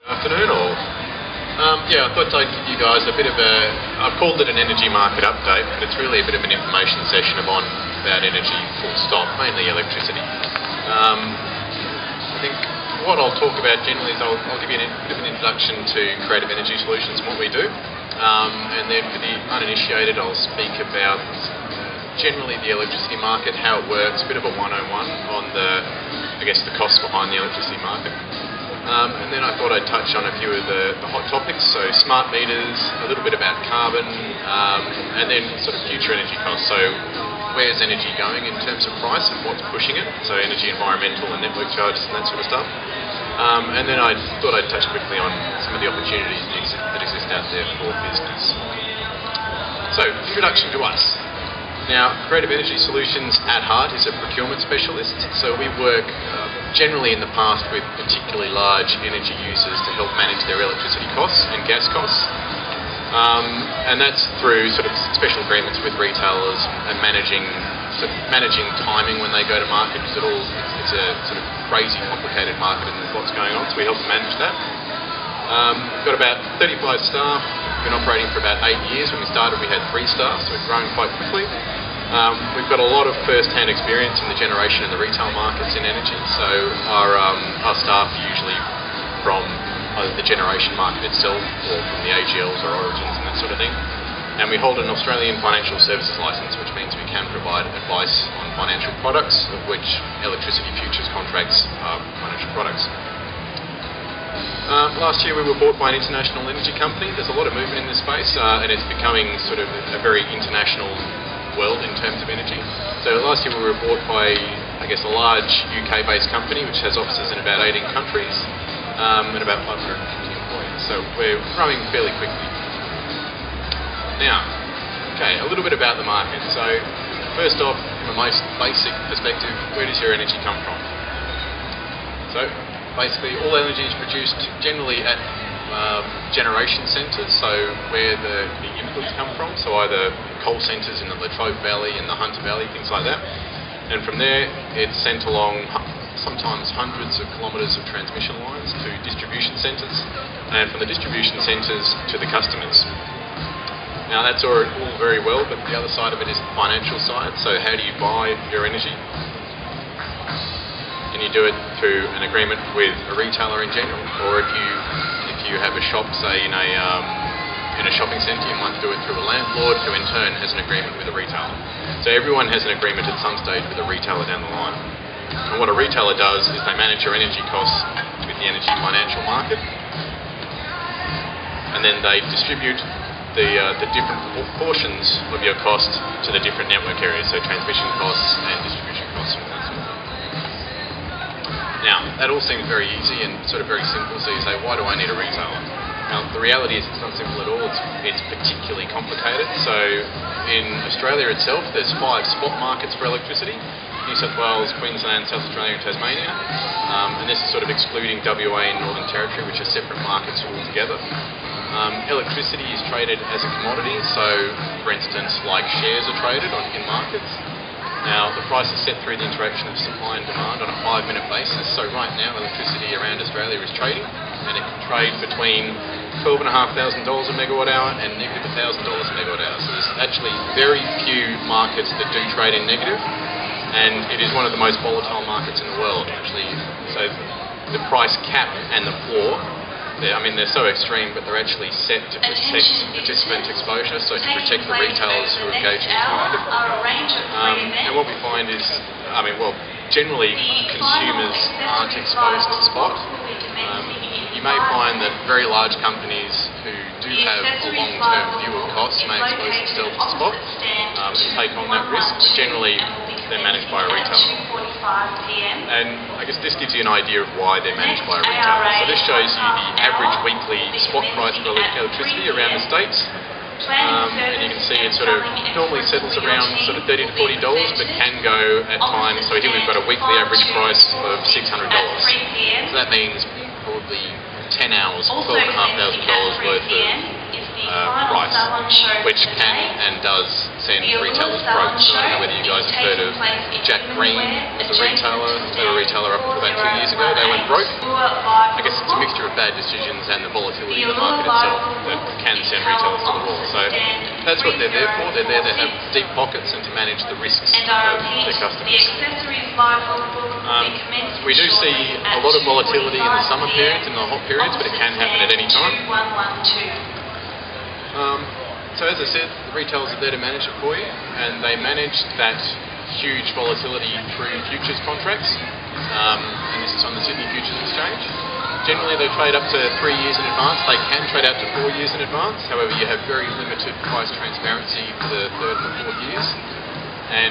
Afternoon all. Yeah, I thought I'd give you guys a bit of I've called it an energy market update, but it's really a bit of an information session about energy full stop, mainly electricity. I think what I'll talk about generally is I'll give you a bit of an introduction to creative energy solutions and what we do. And then for the uninitiated, I'll speak about generally the electricity market, how it works, a bit of a 101 on the costs behind the electricity market. And then I thought I'd touch on a few of the hot topics, so smart meters, a little bit about carbon, and then sort of future energy costs. So where's energy going in terms of price and what's pushing it? So energy, environmental and network charges and that sort of stuff. And then I thought I'd touch quickly on some of the opportunities that exist out there for business. So, introduction to us. Now, Creative Energy Solutions at heart is a procurement specialist, so we work generally in the past with particularly large energy users to help manage their electricity costs and gas costs. And that's through sort of special agreements with retailers and managing timing when they go to market, because it's a sort of crazy complicated market and there's lots going on, so we help them manage that. We've got about 35 staff. We've been operating for about 8 years. When we started we had 3 staff, so we've grown quite quickly. We've got a lot of first-hand experience in the generation and the retail markets in energy, so our staff are usually from either the generation market itself or from the AGLs or origins and that sort of thing. And we hold an Australian financial services licence, which means we can provide advice on financial products, of which electricity futures contracts are financial products. Last year we were bought by an international energy company. There's a lot of movement in this space and it's becoming sort of a very international world in terms of energy. So last year we were bought by, a large UK-based company which has offices in about 18 countries and about 550 employees. So we're growing fairly quickly. Now, a little bit about the market. So first off, from a most basic perspective, where does your energy come from? So basically, all energy is produced generally at generation centres, so where the inputs come from, so either coal centres in the Latrobe Valley and the Hunter Valley, things like that. And from there, it's sent along sometimes hundreds of kilometres of transmission lines to distribution centres, and from the distribution centres to the customers. Now that's all very well, but the other side of it is the financial side, so how do you buy your energy? And you do it through an agreement with a retailer in general, or if you have a shop, say in a shopping centre, you might do it through a landlord who in turn has an agreement with a retailer. So everyone has an agreement at some stage with a retailer down the line. And what a retailer does is they manage your energy costs with the energy financial market, and then they distribute the different portions of your cost to the different network areas, so transmission costs and distribution costs. Now, that all seems very easy and sort of very simple, so you say, why do I need a retailer? Now, the reality is it's not simple at all, it's particularly complicated. So, in Australia itself, there's 5 spot markets for electricity: New South Wales, Queensland, South Australia and Tasmania. And this is sort of excluding WA and Northern Territory, which are separate markets altogether. Electricity is traded as a commodity, so, for instance, like shares are traded in markets. Now, the price is set through the interaction of supply and demand on a 5-minute basis. So right now, electricity around Australia is trading, and it can trade between $12,500 a megawatt hour and negative $1,000 a megawatt hour. So there's actually very few markets that do trade in negative, and it is one of the most volatile markets in the world, actually. So the price cap and the floor, they're so extreme, but they're actually set to protect participant exposure, so to protect the retailers who are engaged in this market. And what we find is, generally consumers aren't exposed to spot. You may find that very large companies who do have a long-term view of costs may expose themselves to spot and take on that risk, but generally they're managed by a retailer. And I guess this gives you an idea of why they're managed by a retailer. So this shows you the average weekly spot price for electricity around the states. And you can see it sort of normally settles around sort of $30 to $40, but can go at times. So here we've got a weekly average price of $600. So that means probably 10 hours, $12,500 worth of price, which can and does send retailers broke. So I don't know whether you guys have heard of Jack Green as a retailer. They're a retailer up to about 2 years ago. They went broke. I guess it's a mixture of bad decisions and the volatility in the market itself that can send retailers to the wall. So that's what they're there for. They're there to have deep pockets and to manage the risks of their customers. We do see a lot of volatility in the summer periods, in the hot periods, but it can happen at any time. So as I said, the retailers are there to manage it for you, and they manage that huge volatility through futures contracts, and this is on the Sydney Futures Exchange. Generally they trade up to 3 years in advance. They can trade out to 4 years in advance, however you have very limited price transparency for the third and the fourth years. And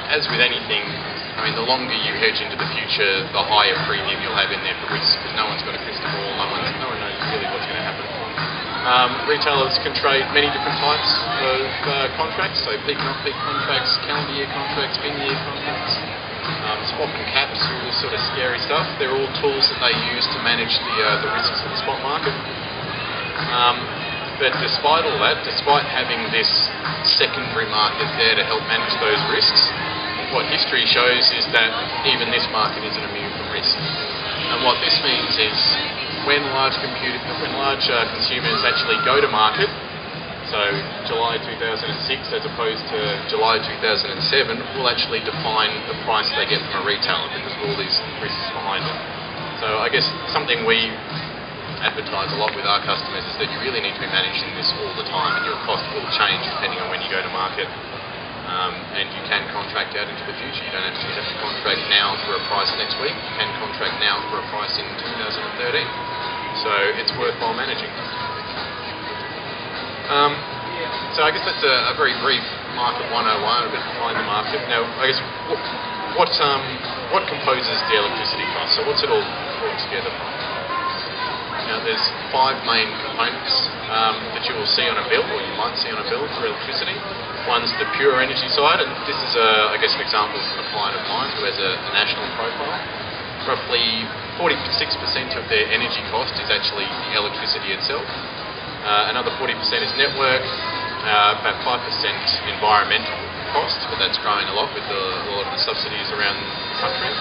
as with anything, I mean, the longer you hedge into the future, the higher premium you'll have in there for risk, because no one's got a crystal ball, no one knows really what's going to happen. Retailers can trade many different types of contracts, so peak and off-peak contracts, calendar year contracts, bin year contracts, swap and caps, all this sort of scary stuff. They're all tools that they use to manage the risks of the spot market. But despite all that, despite having this secondary market there to help manage those risks, what history shows is that even this market isn't immune from risk. And what this means is when large consumers actually go to market, so July 2006 as opposed to July 2007, will actually define the price they get from a retailer because of all these risks behind it. So I guess something we advertise a lot with our customers is that you really need to be managing this all the time, and your cost will change depending on when you go to market. And you can contract out into the future. You don't actually have to contract now for a price next week. You can contract now for a price in 2013. So it's worthwhile managing. So I guess that's a very brief market 101, a bit behind the market. Now, I guess what composes the electricity cost? So what's it all brought together from? Now, there's 5 main components that you will see on a bill, or you might see on a bill for electricity. One's the pure energy side, and this is, I guess, an example from a client of mine who has a national profile. Roughly 46% of their energy cost is actually the electricity itself. Another 40% is network, about 5% environmental cost, but that's growing a lot with a lot of the subsidies around the country.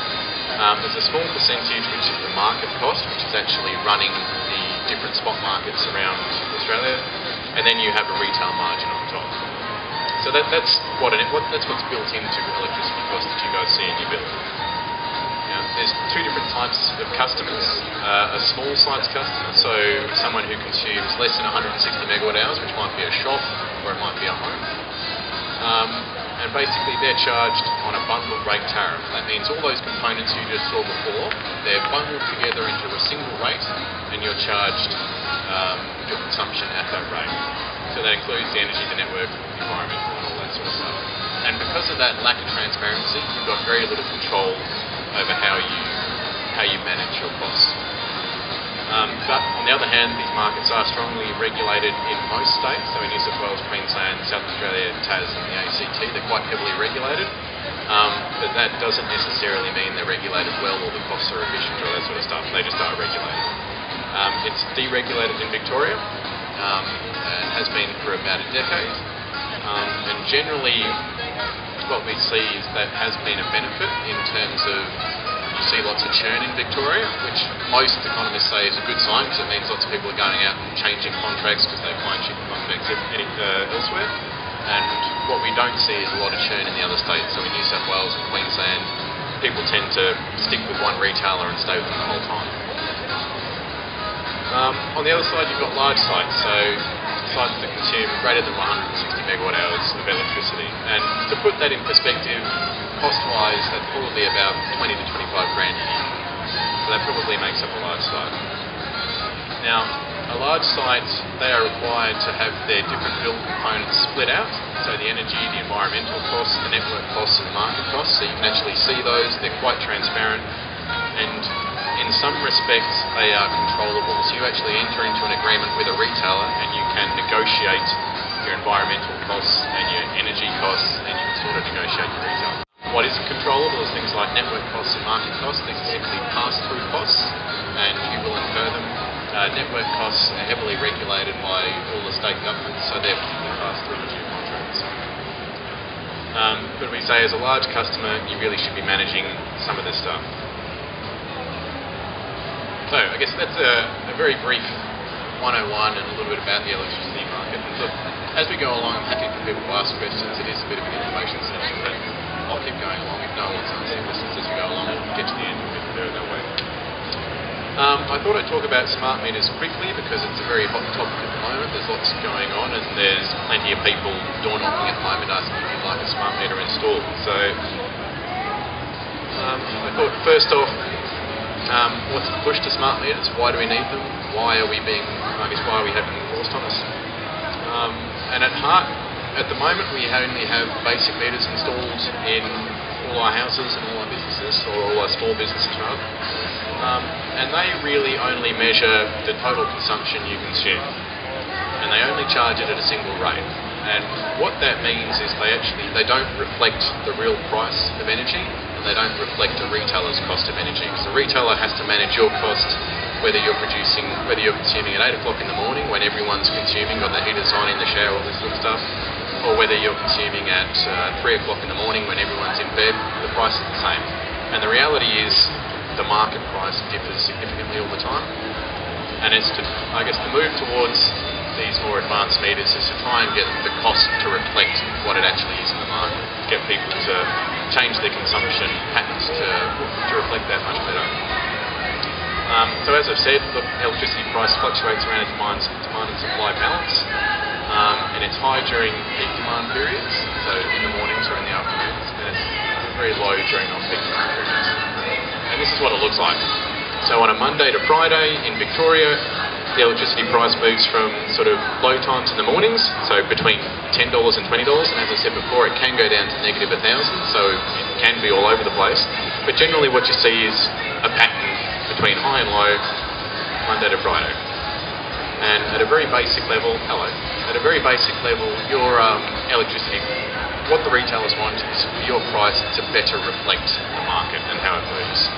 There's a small percentage which is the market cost, which is actually running the different spot markets around Australia, and then you have a retail margin on top. So that's what's built into electricity costs that you guys see in your bill. Now, there's 2 different types of customers. A small size customer, so someone who consumes less than 160 megawatt hours, which might be a shop or it might be a home. And basically they're charged on a bundled rate tariff. That means all those components you just saw before, they're bundled together into a single rate, and you're charged your consumption at that rate. So that includes the energy, the network, the environment, and all that sort of stuff. And because of that lack of transparency, you've got very little control over how you manage your costs. But on the other hand, these markets are strongly regulated in most states. So in New South Wales, Queensland, South Australia, Tas and the ACT, they're quite heavily regulated. But that doesn't necessarily mean they're regulated well or the costs are efficient or that sort of stuff. They just are regulated. It's deregulated in Victoria. And has been for about a decade. And generally what we see is that has been a benefit in terms of you see lots of churn in Victoria, which most economists say is a good sign because it means lots of people are going out and changing contracts because they find cheaper contracts elsewhere. And what we don't see is a lot of churn in the other states. So in New South Wales and Queensland, people tend to stick with one retailer and stay with them the whole time. On the other side, you've got large sites, so sites that consume greater than 160 megawatt hours of electricity. And to put that in perspective, cost-wise, that's probably about 20 to 25 grand a year. So that probably makes up a large site. Now, a large site, they are required to have their different bill components split out. So the energy, the environmental costs, the network costs and the market costs. So you can actually see those, they're quite transparent. And in some respects, they are controllable. So you actually enter into an agreement with a retailer and you can negotiate your environmental costs and your energy costs, and you can sort of negotiate your retail. What isn't controllable is things like network costs and market costs. These are simply pass-through costs, and you will incur them. Network costs are heavily regulated by all the state governments, so they're particularly passed through into your contracts. But we say as a large customer, you really should be managing some of this stuff. So I guess that's a very brief 101 and a little bit about the electricity market. And look, as we go along, I'm happy for people to ask questions. It is a bit of an information session, but I'll keep going along. If no one wants to answer questions as we go along, we'll get to the end and we can do it that way. I thought I'd talk about smart meters quickly because it's a very hot topic at the moment. There's lots going on and there's plenty of people door knocking at the moment asking if you'd like a smart meter installed. So I thought first off, what's the push to smart meters? Why do we need them? Why are we why are we having them forced on us? And at heart, at the moment we only have basic meters installed in all our houses and all our businesses, or all our small businesses rather. And they really only measure the total consumption you consume. And they only charge it at a single rate. And what that means is they don't reflect the real price of energy, and they don't reflect the retailer's cost of energy. Because the retailer has to manage your cost, whether you're consuming at 8 o'clock in the morning when everyone's consuming, got the heaters on in the shower, all this sort of stuff, or whether you're consuming at 3 o'clock in the morning when everyone's in bed, the price is the same. And the reality is the market price differs significantly all the time. And it's the move towards these more advanced meters is to try and get the cost to reflect what it actually is in the market, get people to change their consumption patterns to reflect that much better. So as I've said, look, electricity price fluctuates around a demand and supply balance, and it's high during peak demand periods, so in the mornings or in the afternoons, and it's very low during non-peak demand periods. And this is what it looks like. So on a Monday to Friday in Victoria, the electricity price moves from sort of low times in the mornings, so between $10 and $20, and as I said before, it can go down to -1,000, so it can be all over the place. But generally what you see is a pattern between high and low, Monday to Friday. And at a very basic level, your electricity, what the retailers want is for your price to better reflect the market and how it moves,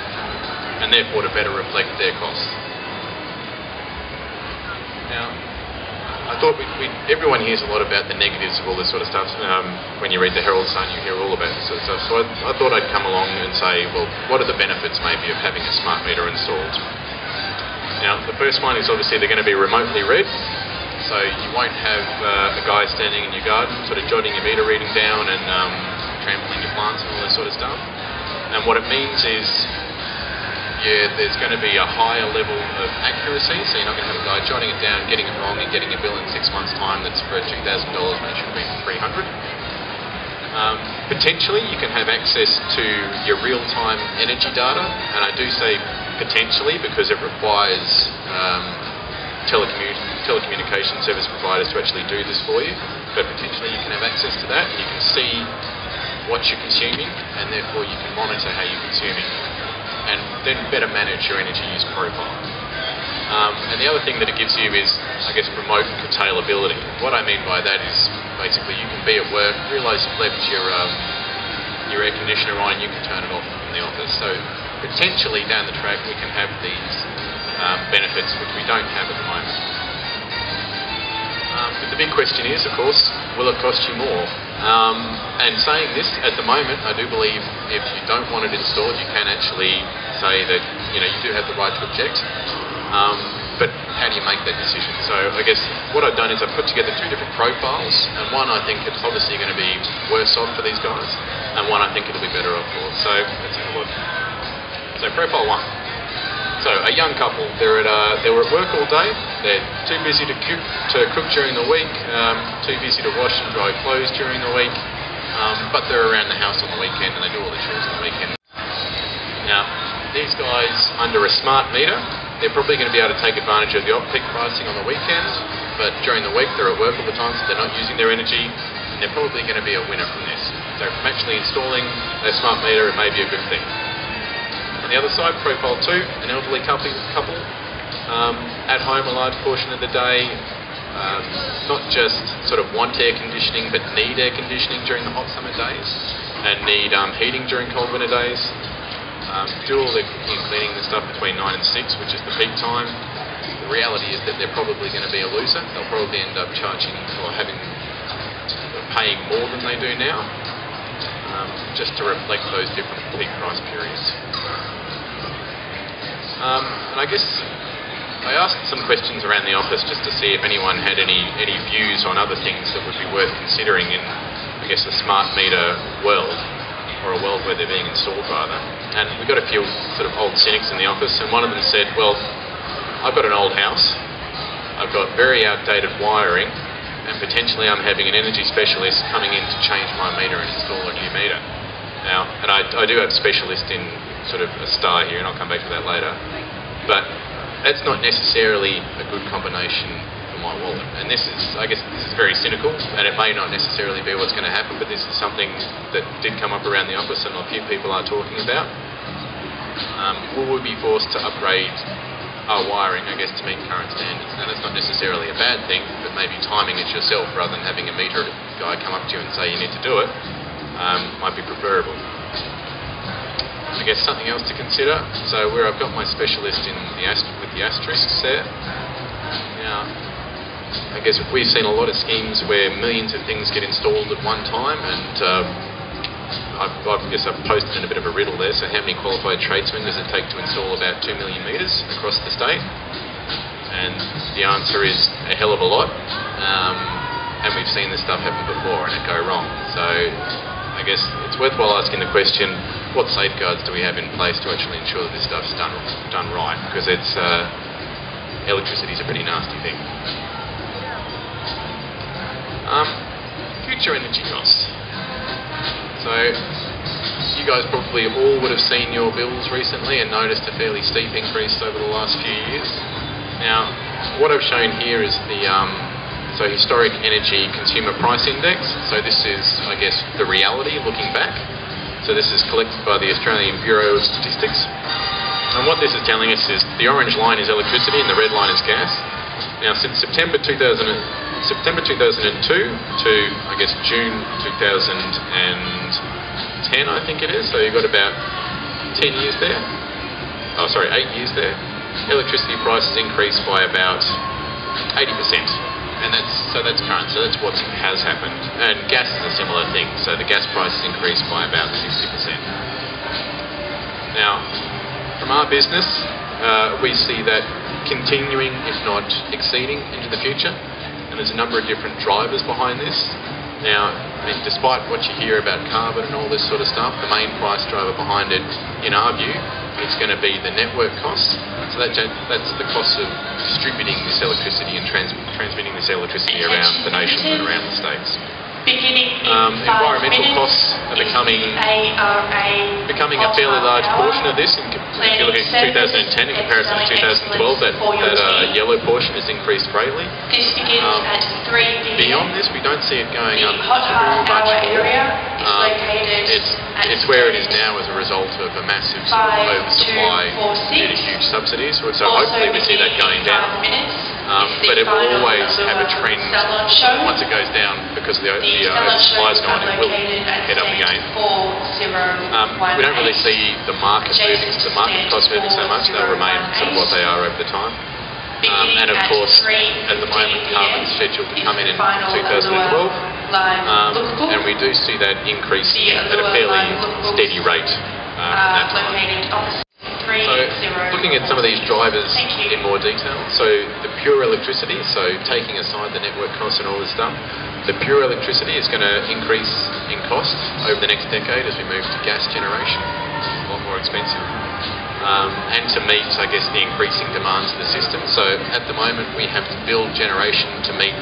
and therefore to better reflect their costs. Now, I thought everyone hears a lot about the negatives of all this sort of stuff. When you read the Herald Sun, you hear all about this sort of stuff. So I thought I'd come along and say, well, what are the benefits maybe of having a smart meter installed? Now, the first one is obviously they're going to be remotely read. So you won't have a guy standing in your garden sort of jotting your meter reading down and trampling your plants and all that sort of stuff. And what it means is, there's going to be a higher level of accuracy, so you're not going to have a guy jotting it down, getting it wrong, and getting a bill in 6 months' time that's for $2,000 when it should be $300. Potentially, you can have access to your real-time energy data, and I do say potentially because it requires telecommunication service providers to actually do this for you, but potentially you can have access to that and you can see what you're consuming and therefore you can monitor how you're consuming and then better manage your energy use profile. And the other thing that it gives you is, I guess, remote curtailability. What I mean by that is basically you can be at work, realise you've left your air conditioner on, you can turn it off in the office. So potentially down the track we can have these benefits which we don't have at the moment. But the big question is, of course, will it cost you more? And saying this, at the moment, I do believe if you don't want it installed, you can actually say that you do have the right to object. But how do you make that decision? So I guess what I've done is I've put together two different profiles, and one I think it's obviously going to be worse off for these guys, and one I think it'll be better off for. So let's have a look. So profile one. So a young couple, they were at work all day, they're too busy to cook during the week, too busy to wash and dry clothes during the week, but they're around the house on the weekend and they do all the chores on the weekend. Now, these guys under a smart meter, they're probably going to be able to take advantage of the off-peak pricing on the weekend, but during the week they're at work all the time, so they're not using their energy, and they're probably going to be a winner from this. So from actually installing a smart meter, it may be a good thing. On the other side, profile 2, an elderly couple, at home a large portion of the day, not just sort of want air conditioning, but need air conditioning during the hot summer days, and need heating during cold winter days. Do all their cooking and cleaning and stuff between 9 and 6, which is the peak time. The reality is that they're probably going to be a loser. They'll probably end up charging or paying more than they do now, just to reflect those different peak price periods. And I guess I asked some questions around the office just to see if anyone had any views on other things that would be worth considering in, I guess, a smart meter world, or a world where they're being installed rather. And we got a few sort of old cynics in the office, and one of them said, well, I've got an old house, I've got very outdated wiring, and potentially I'm having an energy specialist coming in to change my meter and install a new meter. Now, and I do have specialist in sort of a star here, and I'll come back to that later, but that's not necessarily a good combination for my wallet. And this is, I guess, this is very cynical, and it may not necessarily be what's going to happen, but this is something that did come up around the office and a few people are talking about. Will we be forced to upgrade our wiring, I guess, to meet current standards? Now, that's not necessarily a bad thing, but maybe timing it yourself rather than having a meter guy come up to you and say you need to do it might be preferable. I guess something else to consider, so where I've got my specialist in with the asterisks there, now I guess we've seen a lot of schemes where millions of things get installed at one time, and I guess I've posted in a bit of a riddle there, so how many qualified tradesmen does it take to install about 2 million metres across the state? And the answer is a hell of a lot, and we've seen this stuff happen before and it go wrong. So I guess it's worthwhile asking the question, what safeguards do we have in place to actually ensure that this stuff's done right? Because it's electricity is a pretty nasty thing. Future energy costs. So you guys probably all would have seen your bills recently and noticed a fairly steep increase over the last few years. Now, what I've shown here is the historic energy consumer price index. So this is, I guess, the reality looking back. So this is collected by the Australian Bureau of Statistics. And what this is telling us is the orange line is electricity and the red line is gas. Now, since September 2002 to, I guess, June 2010, I think it is. So you've got about 10 years there. Oh, sorry, 8 years there. Electricity prices increased by about 80%. And that's current, so that's what has happened. And gas is a similar thing, so the gas price has increased by about 60%. Now, from our business, we see that continuing, if not exceeding, into the future. And there's a number of different drivers behind this. Now, I mean, despite what you hear about carbon and all this sort of stuff, the main price driver behind it, in our view, is going to be the network costs. So that's the cost of distributing this electricity and transmitting this electricity around the nation and around the states. Environmental costs are becoming a fairly large portion of this. If you look at 2010 in comparison to 2012, that yellow portion has increased greatly. Beyond this, we don't see it going up too much more. It's where it is now as a result of a massive sort of oversupply due to huge subsidies. So hopefully we see that going down. But it will always have a trend once it goes down, because the oversupply is gone, it will head up again. We don't really see the market costs moving so much. They'll remain sort of what they are over the time. And of course, at the moment, carbon's scheduled to come in 2012. And we do see that increase at a fairly steady rate from that time. So, looking at some of these drivers in more detail, so the pure electricity, so taking aside the network costs and all this stuff, the pure electricity is going to increase in cost over the next decade as we move to gas generation. It's a lot more expensive. And to meet, I guess, the increasing demands of the system. So at the moment we have to build generation to meet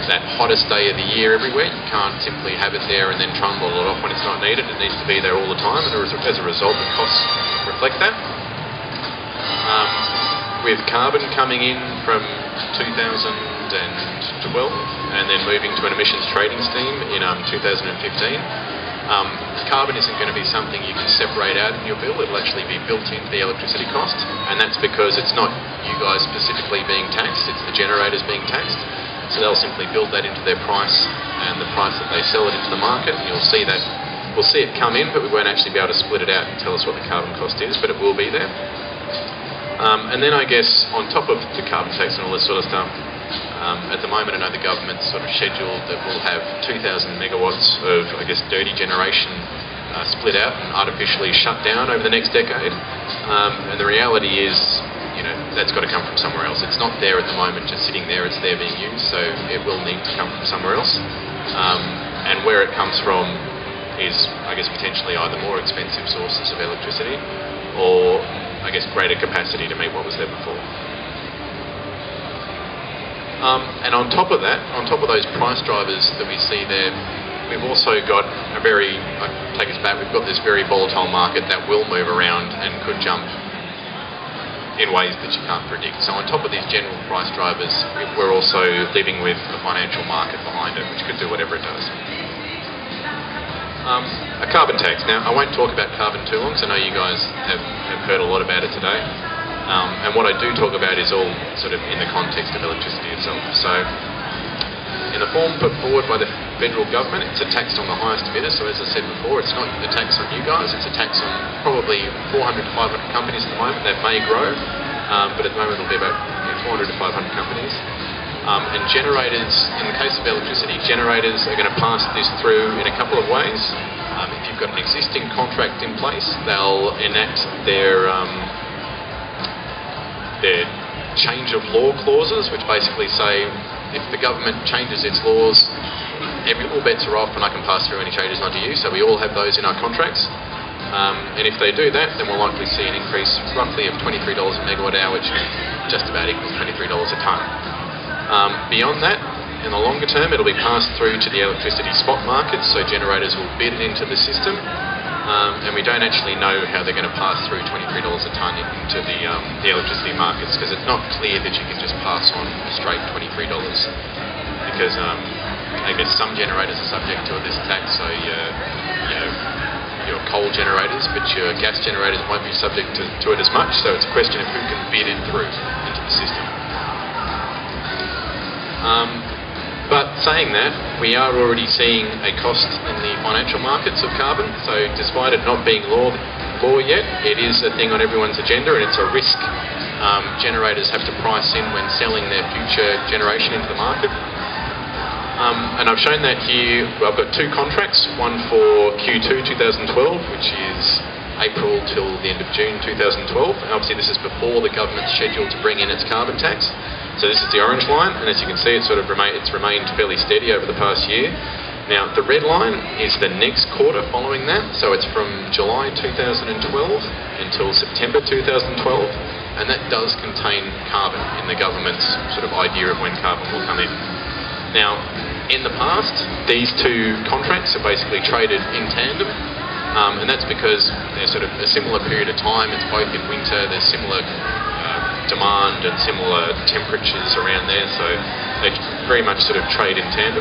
that hottest day of the year everywhere. You can't simply have it there and then trundle it off when it's not needed. It needs to be there all the time, and as a result the costs reflect that. With carbon coming in from 2012 and then moving to an emissions trading scheme in 2015, carbon isn't going to be something you can separate out in your bill. It'll actually be built into the electricity cost, and that's because it's not you guys specifically being taxed, it's the generators being taxed. So they'll simply build that into their price and the price that they sell it into the market, and you'll see that. We'll see it come in, but we won't actually be able to split it out and tell us what the carbon cost is, but it will be there. And then I guess on top of the carbon tax and all this sort of stuff, at the moment I know the government's sort of scheduled that we'll have 2,000 megawatts of, I guess, dirty generation split out and artificially shut down over the next decade. And the reality is, you know, that's got to come from somewhere else. It's not there at the moment, just sitting there. It's there being used, so it will need to come from somewhere else. And where it comes from is, I guess, potentially either more expensive sources of electricity or, I guess, greater capacity to meet what was there before. And on top of that, on top of those price drivers that we see there, we've also got a very, take us back, we've got this very volatile market that will move around and could jump in ways that you can't predict. So on top of these general price drivers, we're also living with a financial market behind it, which could do whatever it does. A carbon tax. Now, I won't talk about carbon too long, because I know you guys have heard a lot about it today. And what I do talk about is all sort of in the context of electricity itself. So, in the form put forward by the federal government, it's a tax on the highest emitters. So as I said before, it's not a tax on you guys, it's a tax on probably 400 to 500 companies at the moment. That may grow, but at the moment it'll be about 400 to 500 companies. And generators, in the case of electricity, generators are going to pass this through in a couple of ways. If you've got an existing contract in place, they'll enact their change of law clauses, which basically say if the government changes its laws, all bets are off and I can pass through any changes onto you. So we all have those in our contracts. And if they do that, then we'll likely see an increase roughly of $23 a megawatt hour, which just about equals $23 a tonne. Beyond that, in the longer term, it'll be passed through to the electricity spot markets, so generators will bid it into the system. And we don't actually know how they're going to pass through $23 a tonne into the electricity markets, because it's not clear that you can just pass on a straight $23, because I guess some generators are subject to this tax, so your coal generators, but your gas generators won't be subject to it as much, so it's a question of who can bid it through into the system. But saying that, we are already seeing a cost in the financial markets of carbon. So despite it not being law yet, it is a thing on everyone's agenda, and it's a risk generators have to price in when selling their future generation into the market. And I've shown that here. I've got two contracts, one for Q2 2012, which is April till the end of June 2012. And obviously this is before the government's scheduled to bring in its carbon tax. So this is the orange line, and as you can see, it's remained fairly steady over the past year. Now, the red line is the next quarter following that, so it's from July 2012 until September 2012, and that does contain carbon in the government's sort of idea of when carbon will come in. Now, in the past, these two contracts are basically traded in tandem, and that's because they're sort of a similar period of time. It's both in winter, there's similar demand and similar temperatures around there, so they very much sort of trade in tandem.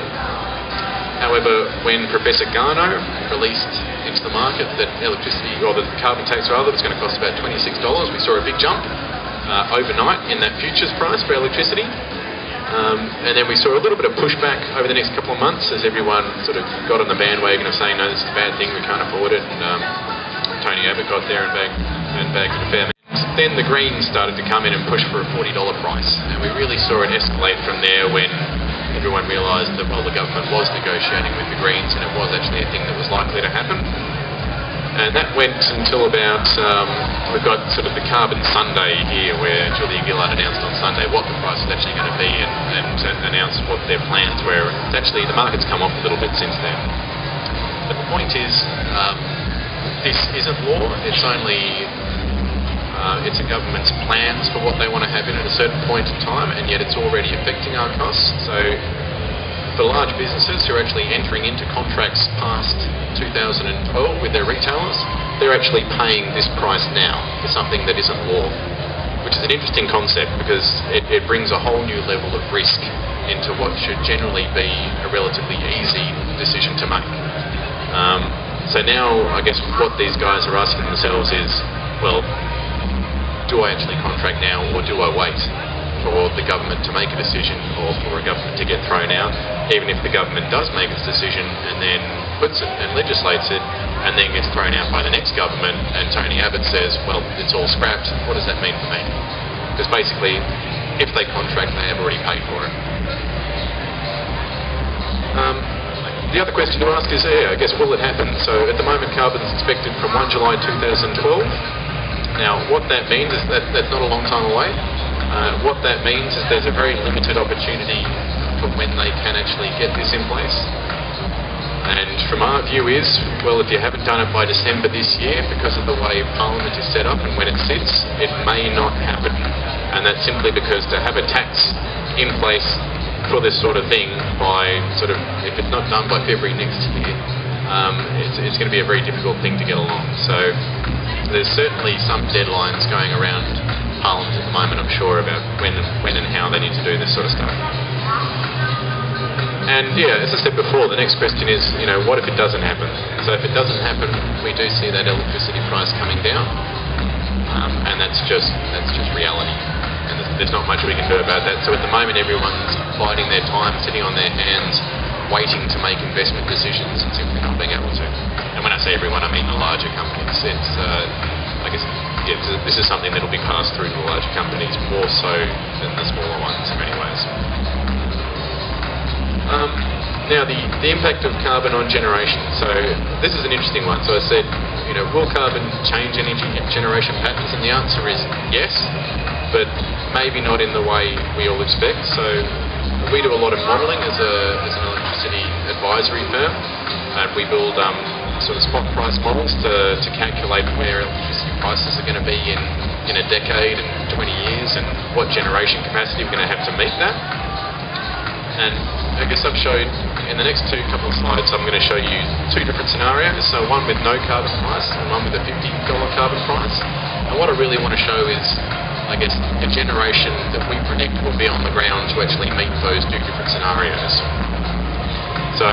However, when Professor Garneau released into the market that electricity, or the carbon tax rather, was going to cost about $26, we saw a big jump overnight in that futures price for electricity. And then we saw a little bit of pushback over the next couple of months as everyone sort of got on the bandwagon of saying, no, this is a bad thing, we can't afford it, and Tony Abbott got there and bagged it a fair amount. Then the Greens started to come in and push for a $40 price, and we really saw it escalate from there when everyone realised that, well, the government was negotiating with the Greens and it was actually a thing that was likely to happen. And that went until about, we've got sort of the Carbon Sunday here, where Julia Gillard announced on Sunday what the price was actually going to be and announced what their plans were. It's actually, the market's come off a little bit since then. But the point is, this isn't law, it's only it's a government's plans for what they want to have in at a certain point in time, and yet it's already affecting our costs. So for large businesses who are actually entering into contracts past 2012 with their retailers, they're actually paying this price now for something that isn't law, which is an interesting concept because it brings a whole new level of risk into what should generally be a relatively easy decision to make. So now, I guess what these guys are asking themselves is, well, do I actually contract now, or do I wait for the government to make a decision, or for a government to get thrown out? Even if the government does make its decision and then puts it and legislates it, and then gets thrown out by the next government, and Tony Abbott says, well, it's all scrapped, what does that mean for me? Because basically, if they contract, they have already paid for it. The other question to ask is, I guess, will it happen? So at the moment, carbon's expected from 1 July 2012. Now, what that means is that that's not a long time away. What that means is there's a very limited opportunity for when they can actually get this in place. And from our view is, well, if you haven't done it by December this year, because of the way Parliament is set up and when it sits, it may not happen. And that's simply because to have a tax in place for this sort of thing by sort of, if it's not done by February next year, it's going to be a very difficult thing to get along. So there's certainly some deadlines going around Parliament at the moment, I'm sure, about when and how they need to do this sort of stuff. And yeah, as I said before, the next question is, what if it doesn't happen? So if it doesn't happen, we do see that electricity price coming down, and that's just reality. And there's not much we can do about that. So at the moment, everyone's biding their time, sitting on their hands, waiting to make investment decisions and simply not being able to. And when I say everyone, I mean the larger companies. It's, I guess, this is something that will be passed through to the larger companies more so than the smaller ones in many ways. Now, the impact of carbon on generation. So this is an interesting one. So I said, will carbon change energy generation patterns? And the answer is yes, but maybe not in the way we all expect. So we do a lot of modelling as an electricity advisory firm, and we build sort of spot price models to calculate where electricity prices are going to be in a decade and 20 years, and what generation capacity we're going to have to meet that. And I guess I've showed, in the next couple of slides, I'm going to show you two different scenarios. So one with no carbon price and one with a $50 carbon price. And what I really want to show is, I guess, the generation that we predict will be on the ground to actually meet those two different scenarios. So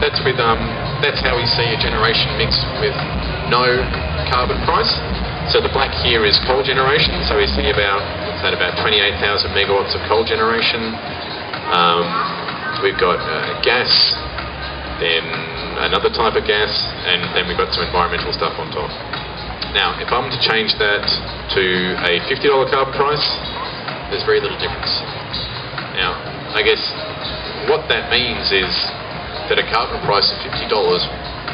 that's how we see a generation mix with no carbon price. So the black here is coal generation. So we see about 28,000 megawatts of coal generation. We've got gas, then another type of gas, and then we've got some environmental stuff on top. Now, if I'm to change that to a $50 carbon price, there's very little difference. Now, I guess what that means is that a carbon price of $50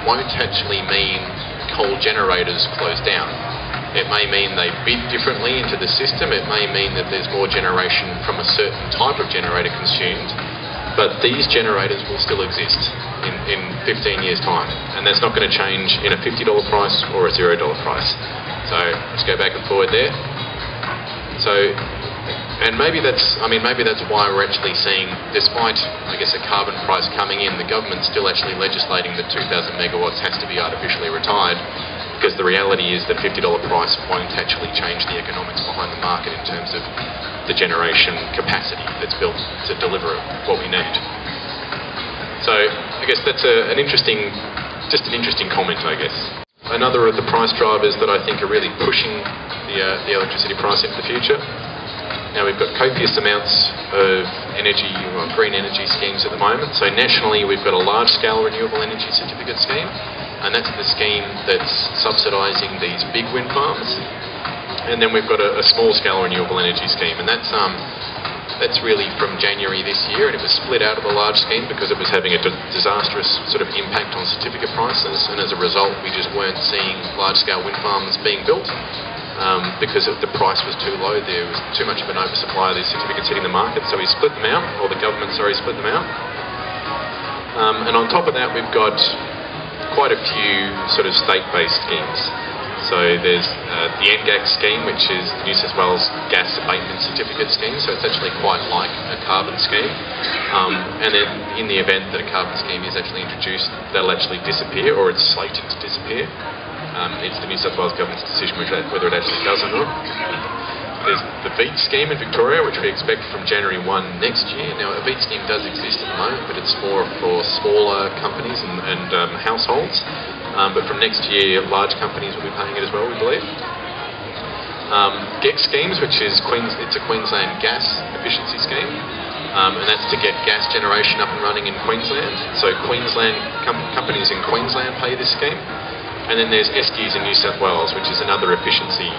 won't actually mean coal generators close down. It may mean they bid differently into the system. It may mean that there's more generation from a certain type of generator consumed, but these generators will still exist in 15 years' time, and that's not going to change in a $50 price or a $0 price. So let's go back and forward there. So, and maybe that's why we're actually seeing, despite, I guess, a carbon price coming in, the government's still actually legislating that 2,000 megawatts has to be artificially retired. Because the reality is that $50 price won't actually change the economics behind the market in terms of the generation capacity that's built to deliver what we need. So I guess that's an interesting comment, I guess. Another of the price drivers that I think are really pushing the electricity price into the future. Now we've got copious amounts of energy, green energy schemes at the moment. So nationally we've got a large-scale renewable energy certificate scheme. And that's the scheme that's subsidising these big wind farms. And then we've got a small-scale renewable energy scheme, and that's really from January this year, and it was split out of the large scheme because it was having a disastrous sort of impact on certificate prices, and as a result we just weren't seeing large-scale wind farms being built because the price was too low. There was too much of an oversupply of these certificates hitting the market, so we split them out, or the government, split them out. And on top of that we've got quite a few sort of state-based schemes. So there's the NGAC scheme, which is the New South Wales Gas Abatement Certificate scheme, so it's actually quite like a carbon scheme. And then in the event that a carbon scheme is actually introduced, that'll actually disappear, or it's slated to disappear. It's the New South Wales government's decision whether it actually does or not. There's the VEET scheme in Victoria, which we expect from January 1 next year. Now, a VEET scheme does exist at the moment, but it's more for smaller companies and households. But from next year, large companies will be paying it as well, we believe. GEC schemes, which is it's a Queensland gas efficiency scheme, and that's to get gas generation up and running in Queensland. So Queensland companies in Queensland pay this scheme. And then there's ESCIs in New South Wales, which is another efficiency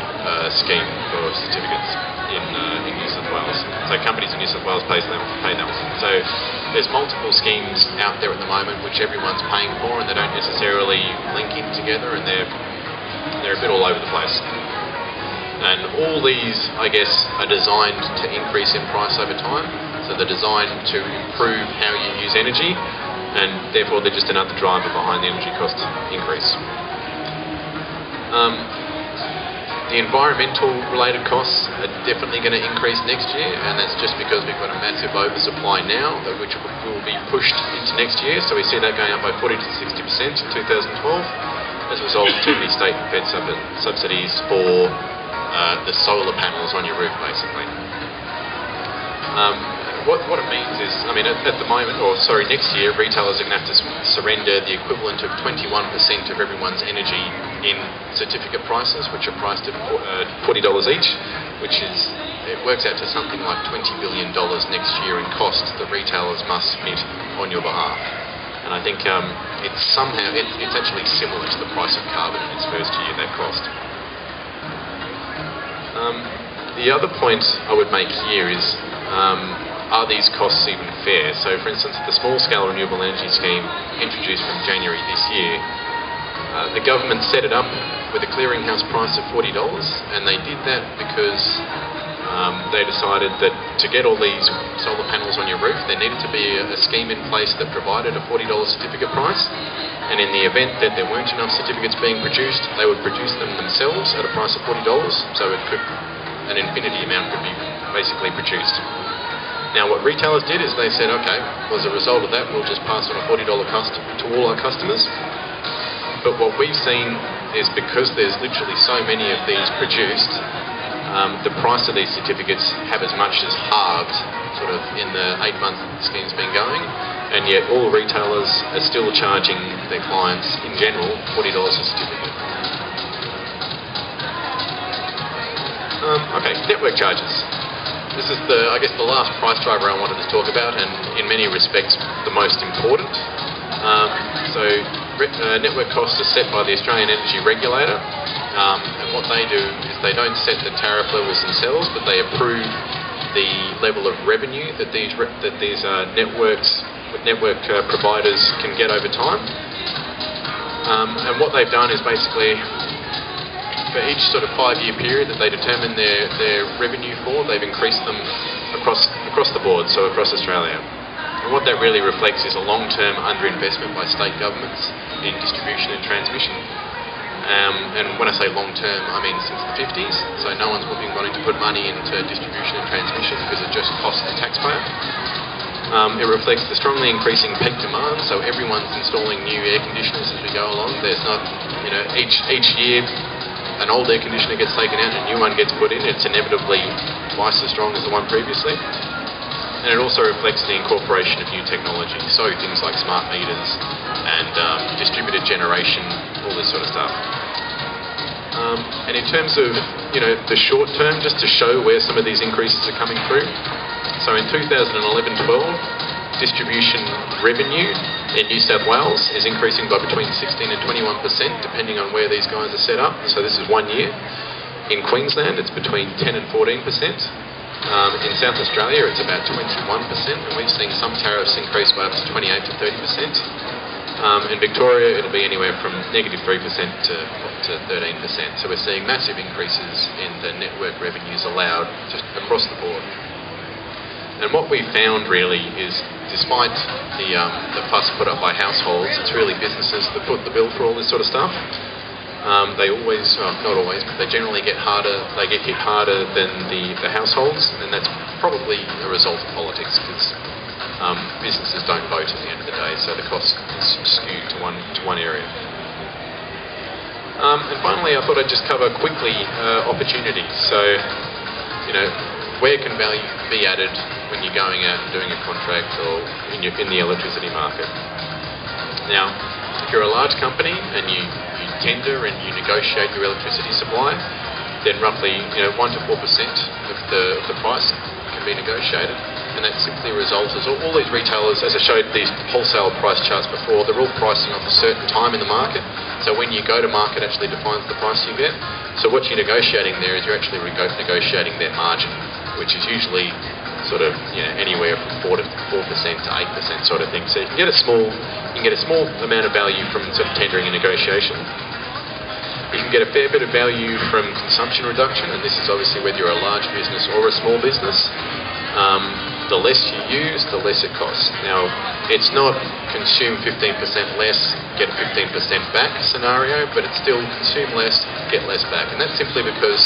scheme for certificates in New South Wales. So companies in New South Wales pay that one. So there's multiple schemes out there at the moment which everyone's paying for, and they don't necessarily link in together, and they're a bit all over the place. And all these, I guess, are designed to increase in price over time. So they're designed to improve how you use energy, and therefore they're just another driver behind the energy cost increase. The environmental related costs are definitely going to increase next year, and that's just because we've got a massive oversupply now, which will be pushed into next year. So we see that going up by 40 to 60% in 2012 as a result of too many state and fed subsidies for the solar panels on your roof, basically. What it means is, I mean, at the moment, next year, retailers are going to have to surrender the equivalent of 21% of everyone's energy in certificate prices, which are priced at $40 each, which it works out to something like $20 billion next year in costs that retailers must submit on your behalf. And I think it's actually similar to the price of carbon in its first year, that cost. The other point I would make here is, are these costs even fair? So, for instance, the small-scale renewable energy scheme introduced from January this year, the government set it up with a clearinghouse price of $40, and they did that because they decided that to get all these solar panels on your roof, there needed to be a scheme in place that provided a $40 certificate price, and in the event that there weren't enough certificates being produced, they would produce them themselves at a price of $40, so an infinity amount could be basically produced. Now, what retailers did is they said, okay, well, as a result of that, we'll just pass on a $40 cost to all our customers. But what we've seen is, because there's literally so many of these produced, the price of these certificates have as much as halved sort of in the 8 months the scheme's been going, and yet all retailers are still charging their clients, in general, $40 a certificate. Okay, network charges. This is I guess the last price driver I wanted to talk about, and in many respects the most important. Network costs are set by the Australian Energy Regulator, and what they do is they don't set the tariff levels themselves, but they approve the level of revenue that these network providers can get over time. And what they've done is basically, for each sort of 5-year period that they determine their revenue for, they've increased them across the board, so across Australia. And what that really reflects is a long-term underinvestment by state governments in distribution and transmission. And when I say long-term, I mean since the 50s, so no one's been wanting to put money into distribution and transmission because it just costs the taxpayer. It reflects the strongly increasing peak demand, so everyone's installing new air conditioners as we go along. There's not, each year an old air conditioner gets taken out and a new one gets put in. It's inevitably twice as strong as the one previously. And it also reflects the incorporation of new technology, so things like smart meters and distributed generation, all this sort of stuff. And in terms of the short term, just to show where some of these increases are coming through. So in 2011-12, distribution revenue in New South Wales is increasing by between 16 and 21%, depending on where these guys are set up. So this is 1 year. In Queensland, it's between 10 and 14%. In South Australia, it's about 21%, and we've seen some tariffs increase by up to 28 to 30%. In Victoria, it'll be anywhere from -3% to 13%. So we're seeing massive increases in the network revenues allowed just across the board. And what we found really is, despite the fuss put up by households, it's really businesses that foot the bill for all this sort of stuff. They always, not always, but they generally get harder. They get hit harder than the households, and that's probably a result of politics, because businesses don't vote at the end of the day, so the cost is skewed to one area. And finally, I thought I'd just cover quickly opportunities. So, where can value be added when you're going out and doing a contract or in the electricity market? Now, if you're a large company and you tender and you negotiate your electricity supply, then roughly 1 to 4% of the price can be negotiated, and that simply results as all these retailers, as I showed these wholesale price charts before, they're all pricing off a certain time in the market. So when you go to market, actually defines the price you get. So what you're negotiating there is you're actually negotiating their margin, which is usually sort of anywhere from 4% to 8% sort of thing. So you can get a small amount of value from sort of tendering and negotiation. You can can get a fair bit of value from consumption reduction, and this is obviously whether you're a large business or a small business. The less you use, the less it costs. Now, it's not consume 15% less, get 15% back scenario, but it's still consume less, get less back. And that's simply because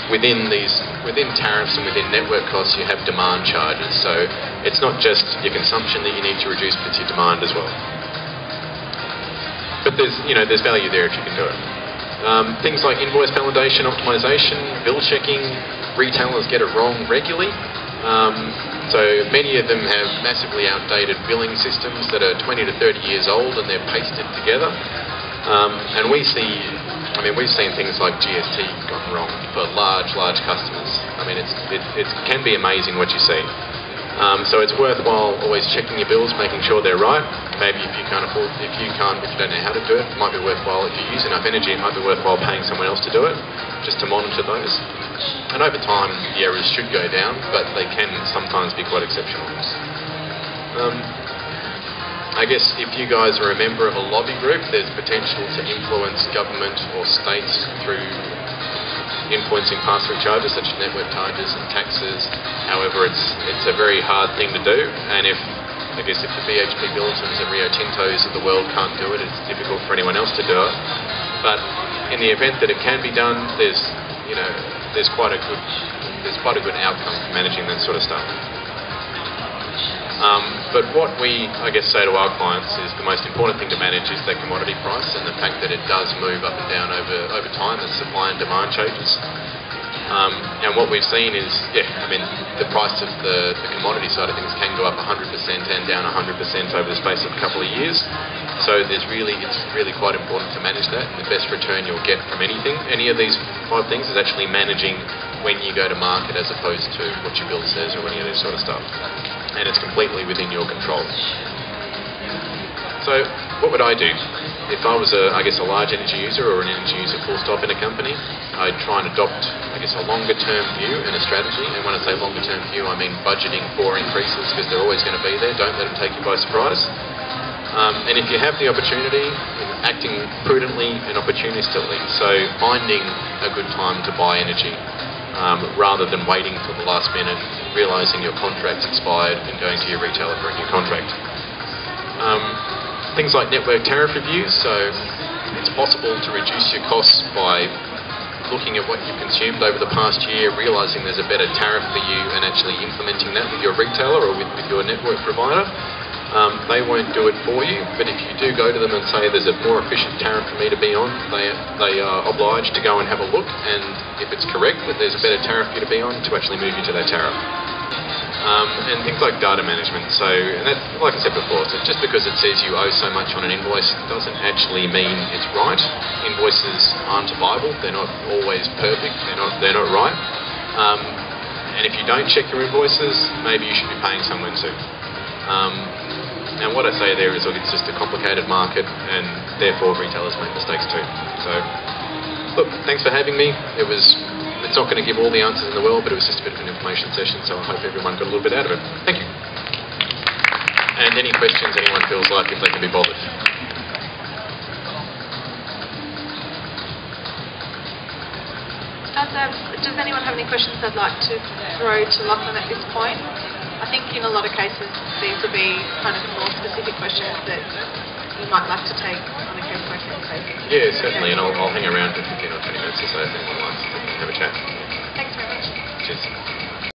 within tariffs and within network costs, you have demand charges. So it's not just your consumption that you need to reduce, but it's your demand as well. But there's value there if you can do it. Things like invoice validation, optimization, bill checking, retailers get it wrong regularly. So many of them have massively outdated billing systems that are 20 to 30 years old, and they're pasted together. And we've seen things like GST gone wrong for large customers. I mean, it can be amazing what you see. So it's worthwhile always checking your bills, making sure they're right. Maybe if you don't know how to do it, it might be worthwhile. If you use enough energy, it might be worthwhile paying someone else to do it, just to monitor those. And over time, the errors should go down, but they can sometimes be quite exceptional. I guess if you guys are a member of a lobby group, there's potential to influence government or states through influencing pass-through charges such as network charges and taxes. However, it's a very hard thing to do, and if the BHP Billitons and Rio Tintos of the world can't do it, it's difficult for anyone else to do it. But in the event that it can be done, there's quite a good outcome for managing that sort of stuff. But what we, say to our clients is the most important thing to manage is the commodity price and the fact that it does move up and down over time as supply and demand changes. And what we've seen is, the price of the commodity side of things can go up 100% and down 100% over the space of a couple of years. So it's really quite important to manage that, and the best return you'll get from any of these 5 things is actually managing when you go to market as opposed to what your bill says or any of this sort of stuff. And it's completely within your control. So what would I do? If I was a large energy user or an energy user full stop in a company, I'd try and adopt a longer term view and a strategy. And when I say longer term view, I mean budgeting for increases, because they're always going to be there. Don't let them take you by surprise. And if you have the opportunity, acting prudently and opportunistically. So finding a good time to buy energy rather than waiting till the last minute, realising your contract's expired and going to your retailer for a new contract. Things like network tariff reviews, so it's possible to reduce your costs by looking at what you've consumed over the past year, realising there's a better tariff for you and actually implementing that with your retailer or with your network provider. They won't do it for you, but if you do go to them and say there's a more efficient tariff for me to be on, they are obliged to go and have a look, and if it's correct that there's a better tariff for you to be on, to actually move you to that tariff. And things like data management. So, and that, like I said before, so just because it says you owe so much on an invoice doesn't actually mean it's right. Invoices aren't a Bible. They're not always perfect. They're not right. And if you don't check your invoices, maybe you should be paying someone soon. And what I say there is, look, it's just a complicated market, and therefore retailers make mistakes too. So, look, thanks for having me. It's not going to give all the answers in the world, but it was just a bit of an information session, so I hope everyone got a little bit out of it. Thank you. And any questions anyone feels like, if they can be bothered. Does anyone have any questions they'd like to throw to Lachlan at this point? I think in a lot of cases these will be kind of more specific questions that you might like to take on a case-by-case basis. Yeah, certainly, and I'll hang around for 15 or 20 minutes or so if anyone wants to have a chat.